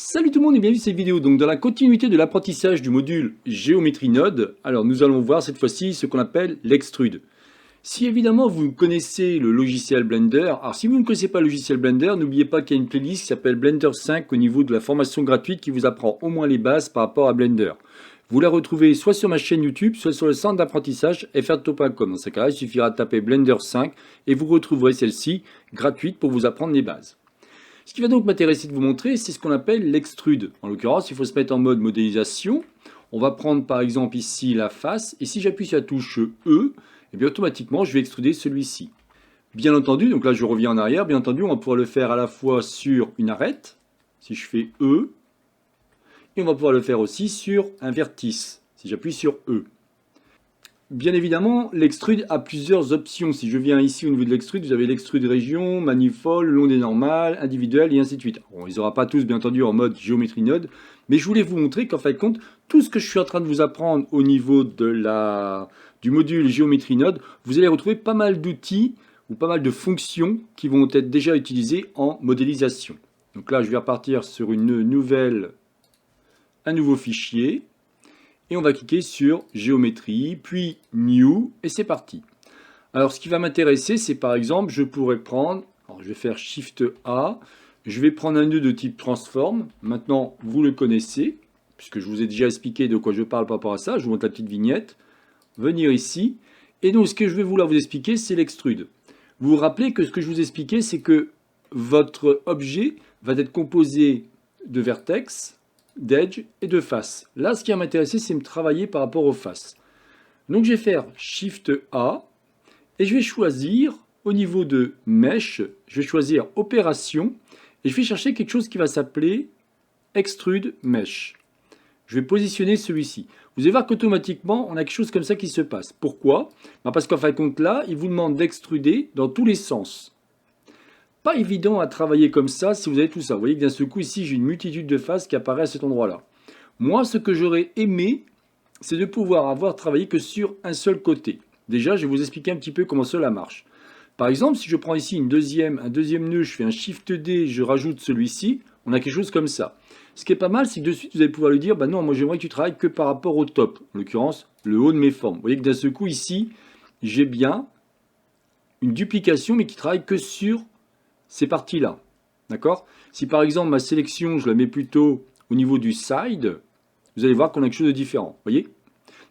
Salut tout le monde et bienvenue dans cette vidéo. Donc dans la continuité de l'apprentissage du module Géométrie Node, alors nous allons voir cette fois-ci ce qu'on appelle l'extrude. Si évidemment vous connaissez le logiciel Blender, alors si vous ne connaissez pas le logiciel Blender, n'oubliez pas qu'il y a une playlist qui s'appelle Blender 5 au niveau de la formation gratuite qui vous apprend au moins les bases par rapport à Blender. Vous la retrouvez soit sur ma chaîne YouTube, soit sur le centre d'apprentissage frto.com. Dans ce cas-là, il suffira de taper Blender 5 et vous retrouverez celle-ci gratuite pour vous apprendre les bases. Ce qui va donc m'intéresser de vous montrer, c'est ce qu'on appelle l'extrude. En l'occurrence, il faut se mettre en mode modélisation. On va prendre par exemple ici la face, et si j'appuie sur la touche E, et bien automatiquement je vais extruder celui-ci. Bien entendu, donc là je reviens en arrière, bien entendu on va pouvoir le faire à la fois sur une arête, si je fais E, et on va pouvoir le faire aussi sur un vertice, si j'appuie sur E. Bien évidemment, l'extrude a plusieurs options. Si je viens ici au niveau de l'extrude, vous avez l'extrude région, manifold, long des normales, individuel et ainsi de suite. Bon, ils n'auront pas tous bien entendu en mode géométrie node, mais je voulais vous montrer qu'en fin de compte, tout ce que je suis en train de vous apprendre au niveau du module géométrie node, vous allez retrouver pas mal d'outils ou pas mal de fonctions qui vont être déjà utilisées en modélisation. Donc là, je vais repartir sur un nouveau fichier. Et on va cliquer sur géométrie, puis new, et c'est parti. Alors ce qui va m'intéresser, c'est par exemple, je pourrais prendre, alors je vais faire Shift A, je vais prendre un nœud de type transform. Maintenant, vous le connaissez, puisque je vous ai déjà expliqué de quoi je parle par rapport à ça. Je vous montre la petite vignette. Venir ici, et donc ce que je vais vouloir vous expliquer, c'est l'extrude. Vous vous rappelez que ce que je vous expliquais, c'est que votre objet va être composé de vertex, d'edge et de face. Là, ce qui va m'intéresser, c'est me travailler par rapport aux faces. Donc, je vais faire Shift A et je vais choisir au niveau de Mesh, je vais choisir Opération et je vais chercher quelque chose qui va s'appeler Extrude Mesh. Je vais positionner celui-ci. Vous allez voir qu'automatiquement, on a quelque chose comme ça qui se passe. Pourquoi? Parce qu'en fin de compte, là, il vous demande d'extruder dans tous les sens. Pas évident à travailler comme ça si vous avez tout ça. Vous voyez que d'un seul coup ici j'ai une multitude de faces qui apparaît à cet endroit là. Moi ce que j'aurais aimé c'est de pouvoir avoir travaillé que sur un seul côté. Déjà je vais vous expliquer un petit peu comment cela marche. Par exemple si je prends ici un deuxième nœud, je fais un Shift D, je rajoute celui-ci, on a quelque chose comme ça. Ce qui est pas mal c'est que de suite vous allez pouvoir lui dire bah non moi j'aimerais que tu travailles que par rapport au top, en l'occurrence le haut de mes formes. Vous voyez que d'un seul coup ici j'ai bien une duplication mais qui travaille que sur ces parties-là. D'accord? Si par exemple ma sélection, je la mets plutôt au niveau du side, vous allez voir qu'on a quelque chose de différent. Voyez?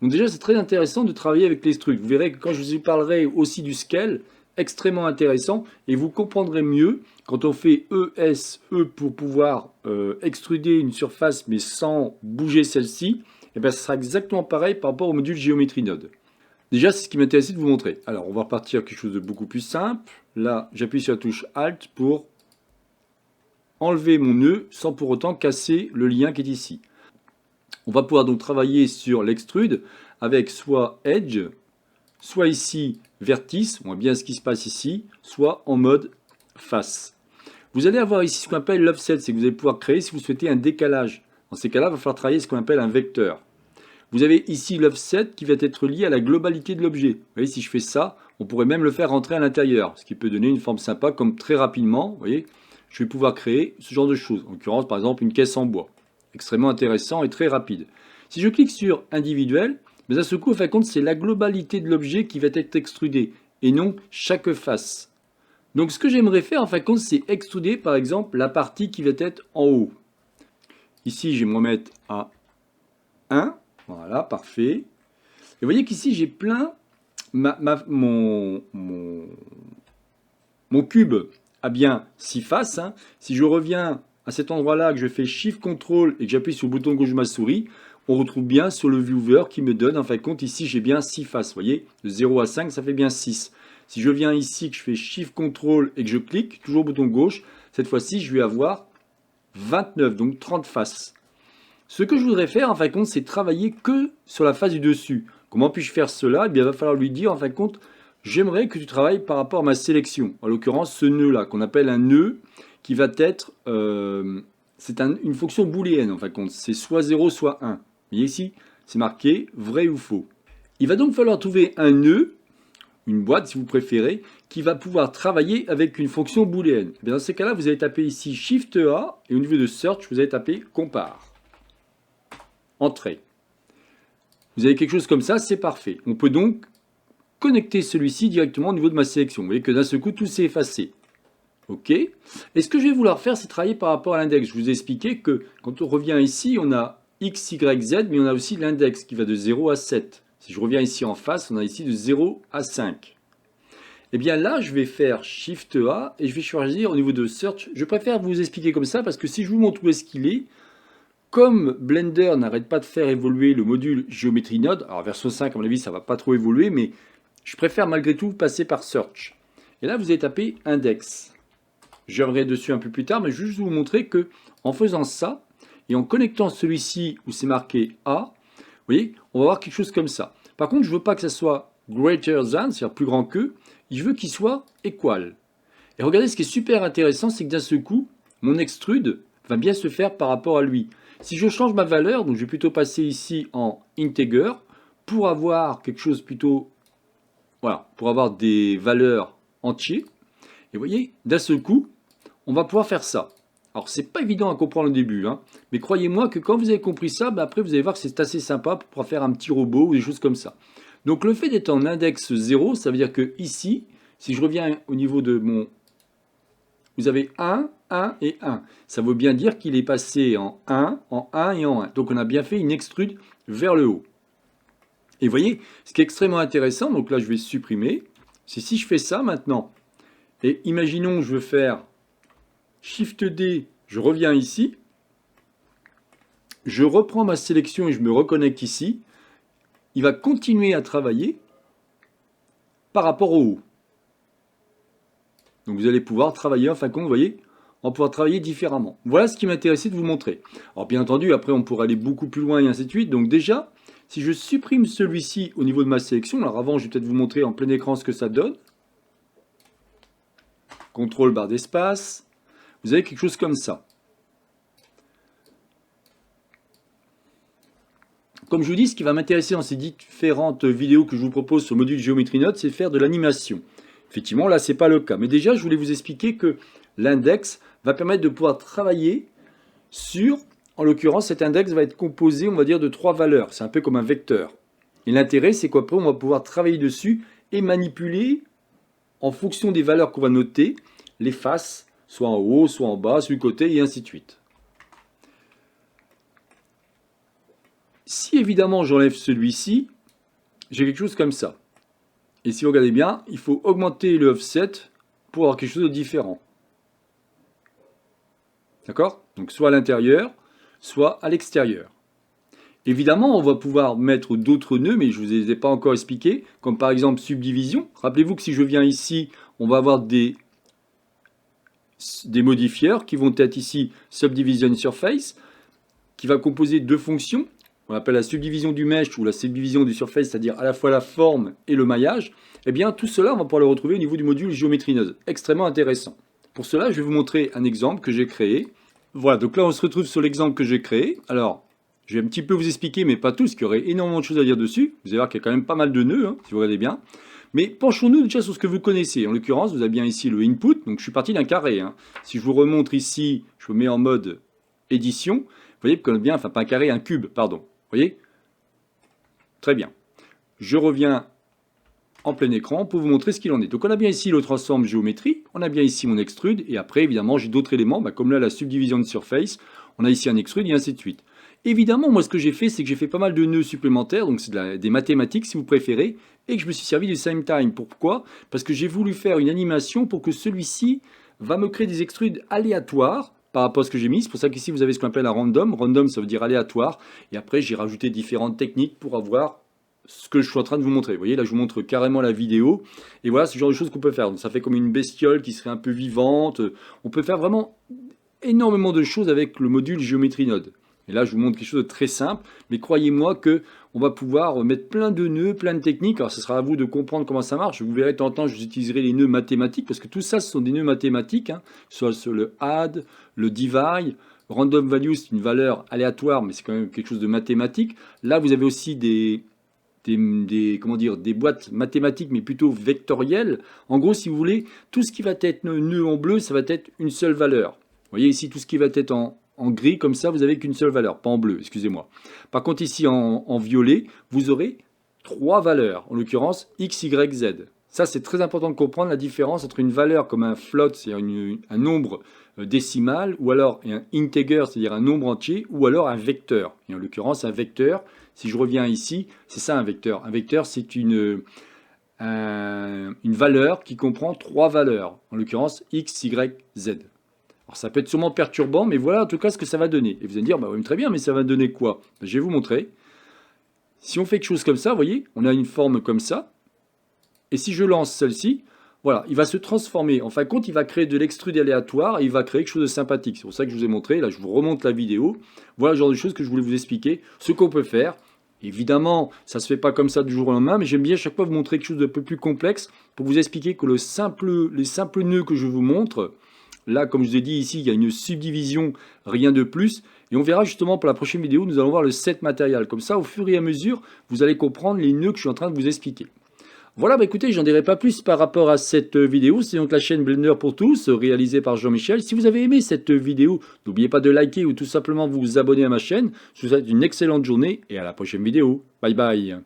Donc déjà, c'est très intéressant de travailler avec l'extrude. Vous verrez que quand je vous parlerai aussi du scale, extrêmement intéressant, et vous comprendrez mieux quand on fait ES, E pour pouvoir extruder une surface mais sans bouger celle-ci, et bien ce sera exactement pareil par rapport au module géométrie node. Déjà, c'est ce qui m'intéressait de vous montrer. Alors, on va repartir à quelque chose de beaucoup plus simple. Là, j'appuie sur la touche Alt pour enlever mon nœud sans pour autant casser le lien qui est ici. On va pouvoir donc travailler sur l'extrude avec soit Edge, soit ici Vertice, on voit bien ce qui se passe ici, soit en mode Face. Vous allez avoir ici ce qu'on appelle l'offset, c'est que vous allez pouvoir créer si vous souhaitez un décalage. Dans ces cas-là, il va falloir travailler ce qu'on appelle un vecteur. Vous avez ici l'offset qui va être lié à la globalité de l'objet. Vous voyez, si je fais ça, on pourrait même le faire rentrer à l'intérieur, ce qui peut donner une forme sympa, comme très rapidement, vous voyez, je vais pouvoir créer ce genre de choses. En l'occurrence, par exemple, une caisse en bois. Extrêmement intéressant et très rapide. Si je clique sur individuel, mais à ce coup, en fin de compte, c'est la globalité de l'objet qui va être extrudée, et non chaque face. Donc ce que j'aimerais faire, en fin de compte, c'est extruder, par exemple, la partie qui va être en haut. Ici, je vais me remettre à 1. Voilà, parfait. Et vous voyez qu'ici, j'ai plein... mon cube a bien 6 faces. Hein. Si je reviens à cet endroit-là, que je fais Shift-Control et que j'appuie sur le bouton gauche de ma souris, on retrouve bien sur le viewer qui me donne, en fin de compte, ici, j'ai bien 6 faces. Vous voyez, de 0 à 5, ça fait bien 6. Si je viens ici, que je fais Shift-Control et que je clique, toujours au bouton gauche, cette fois-ci, je vais avoir 29, donc 30 faces. Ce que je voudrais faire, en fin de compte, c'est travailler que sur la face du dessus. Comment puis-je faire cela? Eh bien, il va falloir lui dire, en fin de compte, j'aimerais que tu travailles par rapport à ma sélection. En l'occurrence, ce nœud-là, qu'on appelle un nœud, qui va être... c'est une fonction booléenne, en fin de compte. C'est soit 0, soit 1. Vous voyez ici, c'est marqué vrai ou faux. Il va donc falloir trouver un nœud une boîte si vous préférez, qui va pouvoir travailler avec une fonction booléenne. Et dans ces cas-là, vous allez taper ici Shift A et au niveau de Search, vous allez taper Compare. Entrée. Vous avez quelque chose comme ça, c'est parfait. On peut donc connecter celui-ci directement au niveau de ma sélection. Vous voyez que d'un seul coup, tout s'est effacé. OK. Et ce que je vais vouloir faire, c'est travailler par rapport à l'index. Je vous ai expliqué que quand on revient ici, on a X, Y, Z, mais on a aussi l'index qui va de 0 à 7. Si je reviens ici en face, on a ici de 0 à 5. Et bien là, je vais faire Shift A et je vais choisir au niveau de Search. Je préfère vous expliquer comme ça parce que si je vous montre où est-ce qu'il est, comme Blender n'arrête pas de faire évoluer le module Geometry Node, alors version 5 à mon avis ça ne va pas trop évoluer, mais je préfère malgré tout passer par Search. Et là vous allez taper Index. Je reviendrai dessus un peu plus tard, mais juste vous montrer que en faisant ça, et en connectant celui-ci où c'est marqué A, vous voyez, on va avoir quelque chose comme ça. Par contre, je ne veux pas que ça soit greater than, c'est-à-dire plus grand que, je veux qu'il soit equal. Et regardez, ce qui est super intéressant, c'est que d'un seul coup, mon extrude va bien se faire par rapport à lui. Si je change ma valeur, donc je vais plutôt passer ici en integer, pour avoir quelque chose plutôt, voilà, pour avoir des valeurs entières. Et vous voyez, d'un seul coup, on va pouvoir faire ça. Alors, c'est pas évident à comprendre au début, hein, mais croyez-moi que quand vous avez compris ça, après vous allez voir que c'est assez sympa pour pouvoir faire un petit robot ou des choses comme ça. Donc, le fait d'être en index 0, ça veut dire que ici, si je reviens au niveau de mon... Vous avez 1, 1 et 1. Ça veut bien dire qu'il est passé en 1 et en 1. Donc, on a bien fait une extrude vers le haut. Et vous voyez, ce qui est extrêmement intéressant, donc là, je vais supprimer, c'est si je fais ça maintenant, et imaginons je veux faire Shift D, je reviens ici, je reprends ma sélection et je me reconnecte ici, il va continuer à travailler par rapport au haut. Donc vous allez pouvoir travailler, en fin de compte, vous voyez, on va pouvoir travailler différemment. Voilà ce qui m'intéressait de vous montrer. Alors bien entendu, après on pourrait aller beaucoup plus loin et ainsi de suite. Donc déjà, si je supprime celui-ci au niveau de ma sélection, alors avant je vais peut-être vous montrer en plein écran ce que ça donne. Contrôle barre d'espace. Vous avez quelque chose comme ça. Comme je vous dis, ce qui va m'intéresser dans ces différentes vidéos que je vous propose sur le module Geometry Node, c'est de faire de l'animation. Effectivement, là, ce n'est pas le cas. Mais déjà, je voulais vous expliquer que l'index va permettre de pouvoir travailler sur, en l'occurrence, cet index va être composé, on va dire, de 3 valeurs. C'est un peu comme un vecteur. Et l'intérêt, c'est qu'après, on va pouvoir travailler dessus et manipuler, en fonction des valeurs qu'on va noter, les faces, soit en haut, soit en bas, sur le côté, et ainsi de suite. Si évidemment j'enlève celui-ci, j'ai quelque chose comme ça. Et si vous regardez bien, il faut augmenter le offset pour avoir quelque chose de différent. D'accord? Donc soit à l'intérieur, soit à l'extérieur. Évidemment, on va pouvoir mettre d'autres nœuds, mais je ne vous les ai pas encore expliqués, comme par exemple subdivision. Rappelez-vous que si je viens ici, on va avoir des modifieurs qui vont être ici subdivision surface, qui va composer 2 fonctions. On appelle la subdivision du mesh ou la subdivision du surface, c'est-à-dire à la fois la forme et le maillage. Eh bien, tout cela, on va pouvoir le retrouver au niveau du module Geometry Node. Extrêmement intéressant. Pour cela, je vais vous montrer un exemple que j'ai créé. Voilà, donc là, on se retrouve sur l'exemple que j'ai créé. Alors, je vais un petit peu vous expliquer, mais pas tout, parce qu'il y aurait énormément de choses à dire dessus. Vous allez voir qu'il y a quand même pas mal de nœuds, hein, si vous regardez bien. Mais penchons-nous déjà sur ce que vous connaissez. En l'occurrence, vous avez bien ici le input. Donc, je suis parti d'un carré. Hein. Si je vous remontre ici, je vous mets en mode édition. Vous voyez qu'on a bien, enfin pas un carré, un cube, pardon. Vous voyez? Très bien. Je reviens en plein écran pour vous montrer ce qu'il en est. Donc on a bien ici le transform géométrie, on a bien ici mon extrude, et après évidemment j'ai d'autres éléments, comme là la subdivision de surface, on a ici un extrude et ainsi de suite. Évidemment, moi ce que j'ai fait, c'est que j'ai fait pas mal de nœuds supplémentaires, donc c'est des mathématiques si vous préférez, et que je me suis servi du same time. Pourquoi? Parce que j'ai voulu faire une animation pour que celui-ci va me créer des extrudes aléatoires, par rapport à ce que j'ai mis. C'est pour ça qu'ici vous avez ce qu'on appelle un random. Random, ça veut dire aléatoire. Et après, j'ai rajouté différentes techniques pour avoir ce que je suis en train de vous montrer. Vous voyez, là, je vous montre carrément la vidéo. Et voilà, c'est le genre de choses qu'on peut faire. Donc, ça fait comme une bestiole qui serait un peu vivante. On peut faire vraiment énormément de choses avec le module Geometry Node. Et là, je vous montre quelque chose de très simple. Mais croyez-moi que on va pouvoir mettre plein de nœuds, plein de techniques. Alors, ce sera à vous de comprendre comment ça marche. Vous verrez de temps en temps, j'utiliserai les nœuds mathématiques parce que tout ça, ce sont des nœuds mathématiques. Hein, soit sur le add, le divide. Random value, c'est une valeur aléatoire, mais c'est quand même quelque chose de mathématique. Là, vous avez aussi des comment dire, des boîtes mathématiques, mais plutôt vectorielles. En gros, si vous voulez, tout ce qui va être nœud en bleu, ça va être une seule valeur. Vous voyez ici, tout ce qui va être en gris, comme ça, vous n'avez qu'une seule valeur, pas en bleu, excusez-moi. Par contre, ici, en violet, vous aurez 3 valeurs, en l'occurrence X, Y, Z. Ça, c'est très important de comprendre la différence entre une valeur comme un float, c'est-à-dire un nombre décimal, ou alors un integer, c'est-à-dire un nombre entier, ou alors un vecteur. Et en l'occurrence, un vecteur, si je reviens ici, c'est ça un vecteur. Un vecteur, c'est une valeur qui comprend 3 valeurs, en l'occurrence X, Y, Z. Alors ça peut être sûrement perturbant, mais voilà en tout cas ce que ça va donner. Et vous allez me dire, bah oui, très bien, mais ça va donner quoi? Je vais vous montrer. Si on fait quelque chose comme ça, vous voyez, on a une forme comme ça. Et si je lance celle-ci, voilà, il va se transformer. En fin de compte, il va créer de l'extrude aléatoire et il va créer quelque chose de sympathique. C'est pour ça que je vous ai montré. Là, je vous remonte la vidéo. Voilà le genre de choses que je voulais vous expliquer. Ce qu'on peut faire. Évidemment, ça ne se fait pas comme ça du jour au lendemain, mais j'aime bien à chaque fois vous montrer quelque chose de peu plus complexe pour vous expliquer que les simples nœuds que je vous montre, là, comme je vous ai dit ici, il y a une subdivision, rien de plus. Et on verra justement pour la prochaine vidéo, nous allons voir le set matériel. Comme ça, au fur et à mesure, vous allez comprendre les nœuds que je suis en train de vous expliquer. Voilà, bah écoutez, j'en dirai pas plus par rapport à cette vidéo. C'est donc la chaîne Blender pour tous, réalisée par Jean-Michel. Si vous avez aimé cette vidéo, n'oubliez pas de liker ou tout simplement vous abonner à ma chaîne. Je vous souhaite une excellente journée et à la prochaine vidéo. Bye bye.